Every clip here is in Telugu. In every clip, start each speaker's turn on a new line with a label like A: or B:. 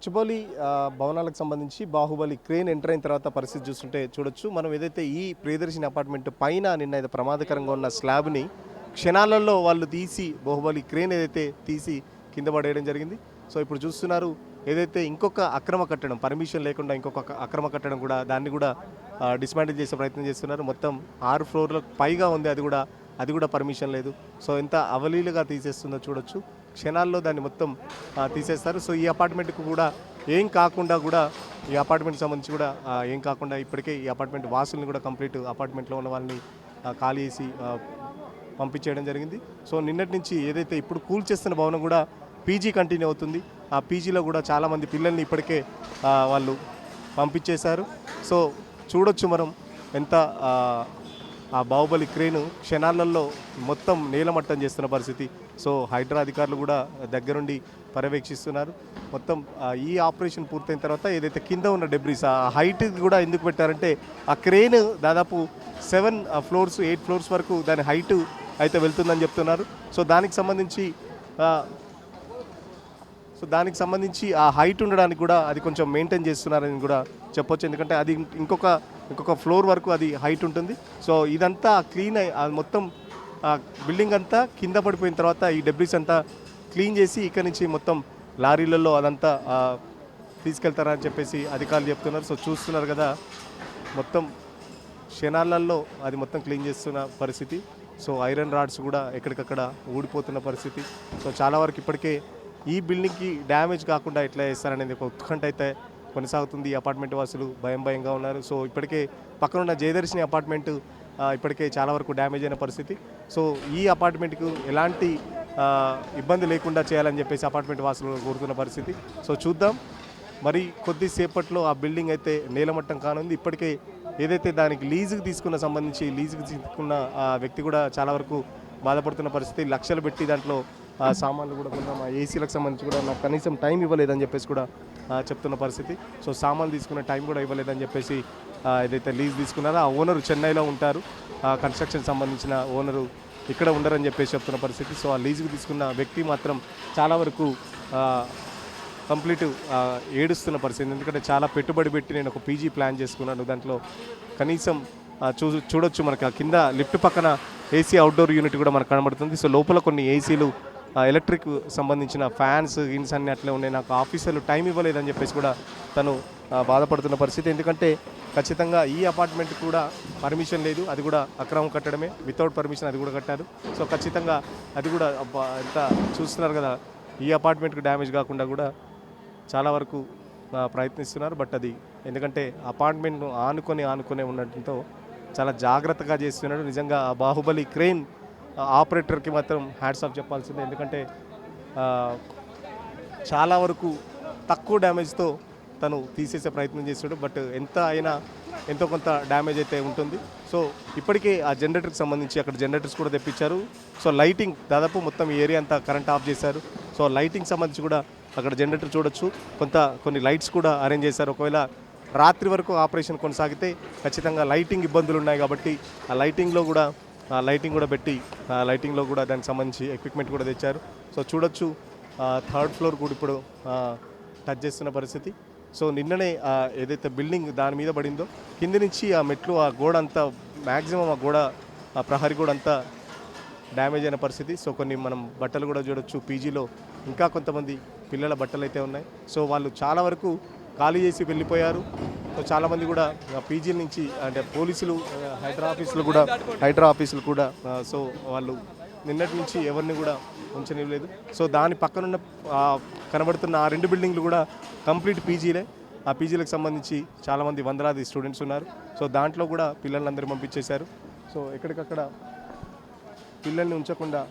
A: గచ్చిబౌలి భవనాలకు సంబంధించి బాహుబలి క్రేన్ ఎంటర్ అయిన తర్వాత పరిస్థితి చూస్తుంటే చూడొచ్చు. మనం ఏదైతే ఈ ప్రియదర్శిని అపార్ట్మెంట్ పైన నిన్న ఏదో ప్రమాదకరంగా ఉన్న స్లాబ్ని క్షణాలలో వాళ్ళు తీసి బాహుబలి క్రేన్ ఏదైతే తీసి కింద పడేయడం జరిగింది. సో ఇప్పుడు చూస్తున్నారు ఏదైతే ఇంకొక అక్రమ కట్టడం పర్మిషన్ లేకుండా ఇంకొక అక్రమ కట్టడం కూడా దాన్ని కూడా డిస్మాంటిల్ చేసే ప్రయత్నం చేస్తున్నారు. మొత్తం 6 ఫ్లోర్లకు పైగా ఉంది, అది కూడా పర్మిషన్ లేదు. సో ఎంత అవలీలుగా తీసేస్తుందో చూడొచ్చు. క్షణాల్లో దాన్ని మొత్తం తీసేస్తారు. సో ఈ అపార్ట్మెంట్కు కూడా ఏం కాకుండా కూడా ఈ అపార్ట్మెంట్కి సంబంధించి కూడా ఏం కాకుండా ఇప్పటికే ఈ అపార్ట్మెంట్ వాసుల్ని కూడా కంప్లీట్ అపార్ట్మెంట్లో ఉన్న వాళ్ళని ఖాళీ చేసి పంపించేయడం జరిగింది. సో నిన్నటి నుంచి ఏదైతే ఇప్పుడు కూల్ చేస్తున్న భవనం కూడా పీజీ కంటిన్యూ అవుతుంది. ఆ పీజీలో కూడా చాలామంది పిల్లల్ని ఇప్పటికే వాళ్ళు పంపించేశారు. సో చూడొచ్చు మనం ఎంత ఆ బాహుబలి క్రేను క్షణాలలో మొత్తం నేలమట్టం చేస్తున్న పరిస్థితి. సో హైడ్రా అధికారులు కూడా దగ్గరుండి పర్యవేక్షిస్తున్నారు. మొత్తం ఈ ఆపరేషన్ పూర్తయిన తర్వాత ఏదైతే కింద ఉన్న డెబ్రీస్ ఆ హైట్ కూడా ఎందుకు పెట్టారంటే ఆ క్రేన్ దాదాపు 7 ఫ్లోర్స్ 8 ఫ్లోర్స్ వరకు దాని హైట్ అయితే వెళ్తుందని చెప్తున్నారు. సో దానికి సంబంధించి ఆ హైట్ ఉండడానికి కూడా అది కొంచెం మెయింటైన్ చేస్తున్నారని కూడా చెప్పొచ్చు. ఎందుకంటే అది ఇంకొక ఫ్లోర్ వరకు అది హైట్ ఉంటుంది. సో ఇదంతా క్లీన్ మొత్తం బిల్డింగ్ అంతా కింద పడిపోయిన తర్వాత ఈ డెబ్రీస్ అంతా క్లీన్ చేసి ఇక్కడ నుంచి మొత్తం లారీలలో అదంతా తీసుకెళ్తారని చెప్పేసి అధికారులు చెప్తున్నారు. సో చూస్తున్నారు కదా, మొత్తం క్షణాలలో అది మొత్తం క్లీన్ చేస్తున్న పరిస్థితి. సో ఐరన్ రాడ్స్ కూడా ఎక్కడికక్కడ ఊడిపోతున్న పరిస్థితి. సో చాలా వరకు ఇప్పటికే ఈ బిల్డింగ్కి డ్యామేజ్ కాకుండా ఎట్లా చేస్తారనేది ఒక ఉత్కంఠ అయితే కొనసాగుతుంది. ఈ అపార్ట్మెంట్ వాసులు భయంగా ఉన్నారు. సో ఇప్పటికే పక్కనున్న జయదర్శిని అపార్ట్మెంట్ ఇప్పటికే చాలా వరకు డ్యామేజ్ అయిన పరిస్థితి. సో ఈ అపార్ట్మెంట్కు ఎలాంటి ఇబ్బంది లేకుండా చేయాలని చెప్పేసి అపార్ట్మెంట్ వాసులు కోరుతున్న పరిస్థితి. సో చూద్దాం, మరి కొద్దిసేపట్లో ఆ బిల్డింగ్ అయితే నేలమట్టం కానుంది. ఇప్పటికే ఏదైతే దానికి లీజుకి తీసుకున్న ఆ వ్యక్తి కూడా చాలా వరకు బాధపడుతున్న పరిస్థితి. లక్షలు పెట్టి దాంట్లో సామాన్లు కూడా కొన్నాం, ఆ ఏసీలకు సంబంధించి కూడా నాకు కనీసం టైం ఇవ్వలేదని చెప్పేసి కూడా చెప్తున్న పరిస్థితి. సో సామాన్లు తీసుకున్న టైం కూడా ఇవ్వలేదని చెప్పేసి ఏదైతే లీజ్ తీసుకున్నారో ఆ ఓనరు చెన్నైలో ఉంటారు, కన్స్ట్రక్షన్ సంబంధించిన ఓనరు ఇక్కడ ఉండరని చెప్పేసి చెప్తున్న పరిస్థితి. సో ఆ లీజుకు తీసుకున్న వ్యక్తి మాత్రం చాలా వరకు కంప్లీట్ ఏడుస్తున్న పరిస్థితి. ఎందుకంటే చాలా పెట్టుబడి పెట్టి నేను ఒక పీజీ ప్లాన్ చేసుకున్నాను, దాంట్లో కనీసం చూడొచ్చు మనకి కింద లిఫ్ట్ పక్కన ఏసీ అవుట్డోర్ యూనిట్ కూడా మనకు కనబడుతుంది. సో లోపల కొన్ని ఏసీలు ఎలక్ట్రిక్ సంబంధించిన ఫ్యాన్స్ అన్నీ అట్లే ఉన్నాయి. నాకు ఆఫీసర్లు టైం ఇవ్వలేదని చెప్పేసి కూడా తను బాధపడుతున్న పరిస్థితి. ఎందుకంటే ఖచ్చితంగా ఈ అపార్ట్మెంట్ కూడా పర్మిషన్ లేదు, అది కూడా అక్రమం కట్టడమే, వితౌట్ పర్మిషన్ అది కూడా కట్టారు. సో ఖచ్చితంగా అది కూడా ఎంత చూస్తున్నారు కదా, ఈ అపార్ట్మెంట్కి డ్యామేజ్ కాకుండా కూడా చాలా వరకు ప్రయత్నిస్తున్నారు. బట్ అది ఎందుకంటే అపార్ట్మెంట్ను ఆనుకొని ఉండటంతో చాలా జాగ్రత్తగా చేస్తున్నాడు. నిజంగా ఆ బాహుబలి క్రేన్ ఆపరేటర్కి మాత్రం హ్యాట్స్ ఆఫ్ చెప్పాల్సిందే. ఎందుకంటే చాలా వరకు తక్కువ డ్యామేజ్తో తను తీసేసే ప్రయత్నం చేస్తాడు. బట్ ఎంతో కొంత డ్యామేజ్ అయితే ఉంటుంది. సో ఇప్పటికే ఆ జనరేటర్కి సంబంధించి అక్కడ జనరేటర్స్ కూడా తెప్పించారు. సో లైటింగ్ దాదాపు మొత్తం ఈ ఏరియా అంతా కరెంట్ ఆఫ్ చేశారు. సో లైటింగ్ సంబంధించి కూడా అక్కడ జనరేటర్ చూడొచ్చు, కొన్ని లైట్స్ కూడా అరేంజ్ చేశారు. ఒకవేళ రాత్రి వరకు ఆపరేషన్ కొనసాగితే ఖచ్చితంగా లైటింగ్ ఇబ్బందులు ఉన్నాయి కాబట్టి ఆ లైటింగ్ కూడా పెట్టి లైటింగ్లో కూడా దానికి సంబంధించి ఎక్విప్మెంట్ కూడా తెచ్చారు. సో చూడొచ్చు 3rd ఫ్లోర్ కూడా ఇప్పుడు టచ్ చేస్తున్న పరిస్థితి. సో నిన్ననే ఏదైతే బిల్డింగ్ దాని మీద పడిందో కింది నుంచి ఆ మెట్లు ఆ గోడ అంతా మ్యాక్సిమం ఆ ప్రహరీ గోడ అంతా డ్యామేజ్ అయిన పరిస్థితి. సో కొన్ని మనం బట్టలు కూడా చూడొచ్చు, పీజీలో ఇంకా కొంతమంది పిల్లల బట్టలు అయితే ఉన్నాయి. సో వాళ్ళు చాలా వరకు ఖాళీ చేసి వెళ్ళిపోయారు. సో చాలామంది కూడా పీజీల నుంచి అంటే పోలీసులు హైడ్రా ఆఫీసులు కూడా సో వాళ్ళు నిన్నటి నుంచి ఎవరిని కూడా ఉంచనివ్వలేదు. సో దాని పక్కనున్న కనబడుతున్న ఆ 2 బిల్డింగ్లు కూడా కంప్లీట్ పీజీలే. ఆ పీజీలకు సంబంధించి చాలామంది వందలాది స్టూడెంట్స్ ఉన్నారు. సో దాంట్లో కూడా పిల్లలందరూ పంపించేశారు. సో ఎక్కడికక్కడ పిల్లల్ని ఉంచకుండా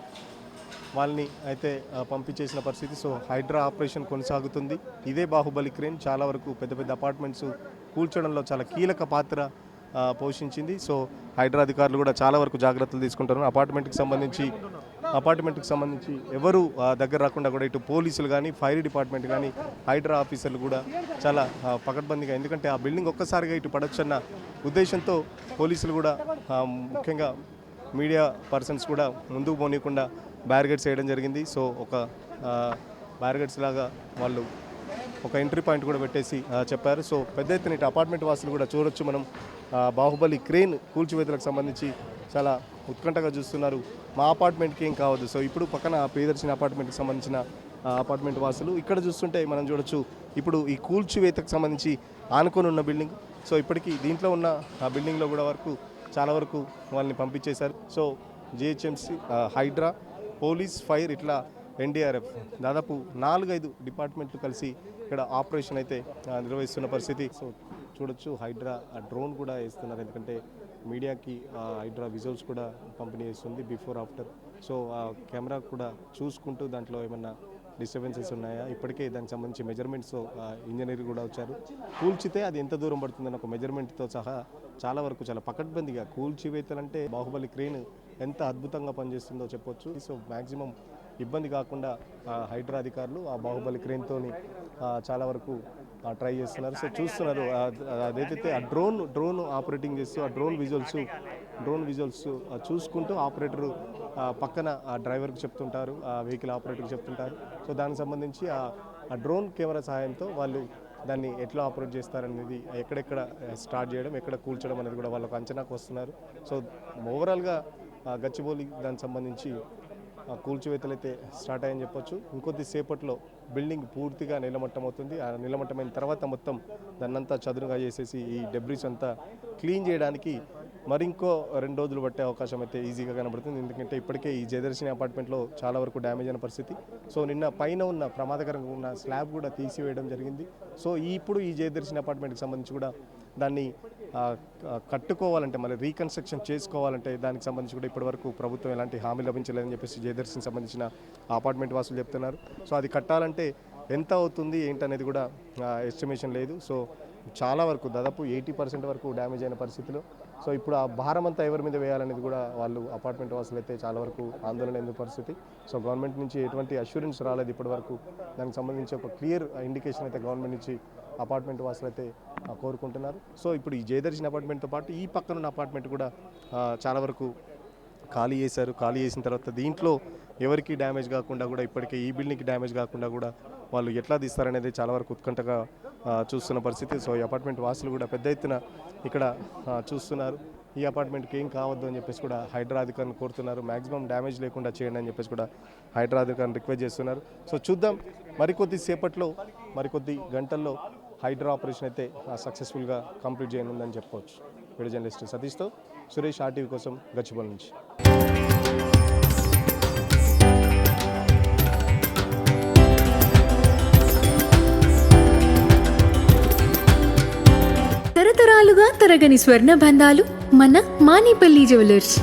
A: వాళ్ళని అయితే పంపించేసిన పరిస్థితి. సో హైడ్రా ఆపరేషన్ కొనసాగుతుంది. ఇదే బాహుబలి క్రేన్ చాలా వరకు పెద్ద అపార్ట్మెంట్స్ కూల్చడంలో చాలా కీలక పాత్ర పోషించింది. సో హైడ్రా అధికారులు కూడా చాలా వరకు జాగ్రత్తలు తీసుకుంటారు. అపార్ట్మెంట్కి సంబంధించి ఎవరు దగ్గర రాకుండా కూడా ఇటు పోలీసులు కానీ, ఫైర్ డిపార్ట్మెంట్ కానీ, హైడ్రా ఆఫీసర్లు కూడా చాలా పకడ్బందీగా, ఎందుకంటే ఆ బిల్డింగ్ ఒక్కసారిగా ఇటు పడొచ్చన్న ఉద్దేశంతో పోలీసులు కూడా ముఖ్యంగా మీడియా పర్సన్స్ కూడా ముందుకు పోనీయకుండా బ్యారిగేడ్స్ వేయడం జరిగింది. సో ఒక బ్యారిగేడ్స్ లాగా వాళ్ళు ఒక ఎంట్రీ పాయింట్ కూడా పెట్టేసి చెప్పారు. సో పెద్ద ఎత్తున ఇటు అపార్ట్మెంట్ వాసులు కూడా చూడొచ్చు మనం. బాహుబలి క్రేన్ కూల్చివేతలకు సంబంధించి చాలా ఉత్కంఠగా చూస్తున్నారు. మా అపార్ట్మెంట్కి ఏం కావద్దు. సో ఇప్పుడు పక్కన ప్రియదర్శిని అపార్ట్మెంట్కి సంబంధించిన అపార్ట్మెంట్ వాసులు ఇక్కడ చూస్తుంటే మనం చూడొచ్చు. ఇప్పుడు ఈ కూల్చివేతకు సంబంధించి ఆనుకొని ఉన్న బిల్డింగ్, సో ఇప్పటికీ దీంట్లో ఉన్న ఆ బిల్డింగ్లో కూడా చాలా వరకు వాళ్ళని పంపించేశారు. So GHMC, HYDRAA, police, fire, ఇట్లా ఎన్డీఆర్ఎఫ్ దాదాపు 4-5 డిపార్ట్మెంట్లు కలిసి ఇక్కడ ఆపరేషన్ అయితే నిర్వహిస్తున్న పరిస్థితి. సో చూడొచ్చు హైడ్రా డ్రోన్ కూడా వేస్తున్నారు, ఎందుకంటే మీడియాకి హైడ్రా విజువల్స్ కూడా పంపిణీ చేస్తుంది బిఫోర్ ఆఫ్టర్. సో ఆ కెమెరా కూడా చూసుకుంటూ దాంట్లో ఏమన్నా డిస్టర్బెన్సెస్ ఉన్నాయా, ఇప్పటికే దానికి సంబంధించి మెజర్మెంట్స్ ఇంజనీర్ కూడా వచ్చారు. కూల్చితే అది ఎంత దూరం పడుతుందని ఒక మెజర్మెంట్తో సహా చాలా వరకు చాలా పకడ్బందీగా కూల్చివేతలంటే బాహుబలి క్రేన్ ఎంత అద్భుతంగా పనిచేస్తుందో చెప్పొచ్చు. సో మ్యాక్సిమం ఇబ్బంది కాకుండా హైడ్రా అధికారులు ఆ బాహుబలి క్రేన్తో చాలా వరకు ట్రై చేస్తున్నారు. సో చూస్తున్నారు అదైతే ఆ డ్రోన్ ఆపరేటింగ్ చేస్తూ ఆ డ్రోన్ విజువల్స్ చూసుకుంటూ ఆపరేటరు పక్కన ఆ డ్రైవర్కి చెప్తుంటారు, ఆ వెహికల్ ఆపరేటర్కి చెప్తుంటారు. సో దానికి సంబంధించి ఆ డ్రోన్ కెమెరా సహాయంతో వాళ్ళు దాన్ని ఎట్లా ఆపరేట్ చేస్తారనేది, ఎక్కడెక్కడ స్టార్ట్ చేయడం, ఎక్కడ కూల్చడం అనేది కూడా వాళ్ళకు అంచనాకు వస్తున్నారు. సో ఓవరాల్గా గచ్చిబౌలి దానికి సంబంధించి కూల్చివేతలు అయితే స్టార్ట్ అయ్యని చెప్పొచ్చు. ఇంకొద్ది సేపట్లో బిల్డింగ్ పూర్తిగా నీలమట్టం అవుతుంది. ఆ నీలమట్టమైన తర్వాత మొత్తం దాన్నంతా చదునుగా చేసేసి ఈ డెబ్రిస్ అంతా క్లీన్ చేయడానికి మరింకో 2 రోజులు పట్టే అవకాశం అయితే ఈజీగా కనబడుతుంది. ఎందుకంటే ఇప్పటికే ఈ జయదర్శిని అపార్ట్మెంట్లో చాలా వరకు డ్యామేజ్ అయిన పరిస్థితి. సో నిన్న పైన ఉన్న ప్రమాదకరంగా ఉన్న స్లాబ్ కూడా తీసివేయడం జరిగింది. సో ఇప్పుడు ఈ జయదర్శిని అపార్ట్మెంట్కి సంబంధించి కూడా దాన్ని కట్టుకోవాలంటే, మళ్ళీ రీకన్స్ట్రక్షన్ చేసుకోవాలంటే దానికి సంబంధించి కూడా ఇప్పటివరకు ప్రభుత్వం ఎలాంటి హామీ లభించలేదని చెప్పేసి జయదర్శిని సంబంధించిన అపార్ట్మెంట్ వాసులు చెప్తున్నారు. సో అది కట్టాలంటే ఎంత అవుతుంది ఏంటనేది కూడా ఎస్టిమేషన్ లేదు. సో చాలా వరకు దాదాపు 80% వరకు డ్యామేజ్ అయిన పరిస్థితిలో. సో ఇప్పుడు ఆ భారం అంతా ఎవరి మీద వేయాలనేది కూడా వాళ్ళు అపార్ట్మెంట్ వాసులు అయితే చాలా వరకు ఆందోళన ఎందుకు పరిస్థితి. సో గవర్నమెంట్ నుంచి ఎటువంటి అష్యూరెన్స్ రాలేదు ఇప్పటి వరకు. దానికి సంబంధించి ఒక క్లియర్ ఇండికేషన్ అయితే గవర్నమెంట్ నుంచి అపార్ట్మెంట్ వాసులు అయితే కోరుకుంటున్నారు. సో ఇప్పుడు ఈ జయదర్శిని అపార్ట్మెంట్తో పాటు ఈ పక్కన ఉన్న అపార్ట్మెంట్ కూడా చాలా వరకు ఖాళీ చేశారు. ఖాళీ చేసిన తర్వాత దీంట్లో ఎవరికి డ్యామేజ్ కాకుండా కూడా, ఇప్పటికే ఈ బిల్డింగ్కి డ్యామేజ్ కాకుండా కూడా వాళ్ళు ఎట్లా తీస్తారనేది చాలా వరకు ఉత్కంఠగా చూస్తున్న పరిస్థితి. సో ఈ అపార్ట్మెంట్ వాసులు కూడా పెద్ద ఎత్తున ఇక్కడ చూస్తున్నారు. ఈ అపార్ట్మెంట్కి ఏం కావద్దు అని చెప్పేసి కూడా హైడ్రా అధికారులను కోరుతున్నారు. మ్యాక్సిమం డ్యామేజ్ లేకుండా చేయండి అని చెప్పేసి కూడా హైడ్రా అధికారులను రిక్వెస్ట్ చేస్తున్నారు. సో చూద్దాం, మరికొద్ది సేపట్లో, మరికొద్ది గంటల్లో హైడ్రా ఆపరేషన్ అయితే సక్సెస్ఫుల్గా కంప్లీట్ చేయనుందని చెప్పవచ్చు. వీడియో జర్నలిస్ట్ సతీష్తో సురేష్, RTV కోసం, గచ్చిబౌలి నుంచి.
B: తరతరాలుగా తరగని స్వర్ణ బంధాలు మన మానిపల్లి జ్యువెలర్స్.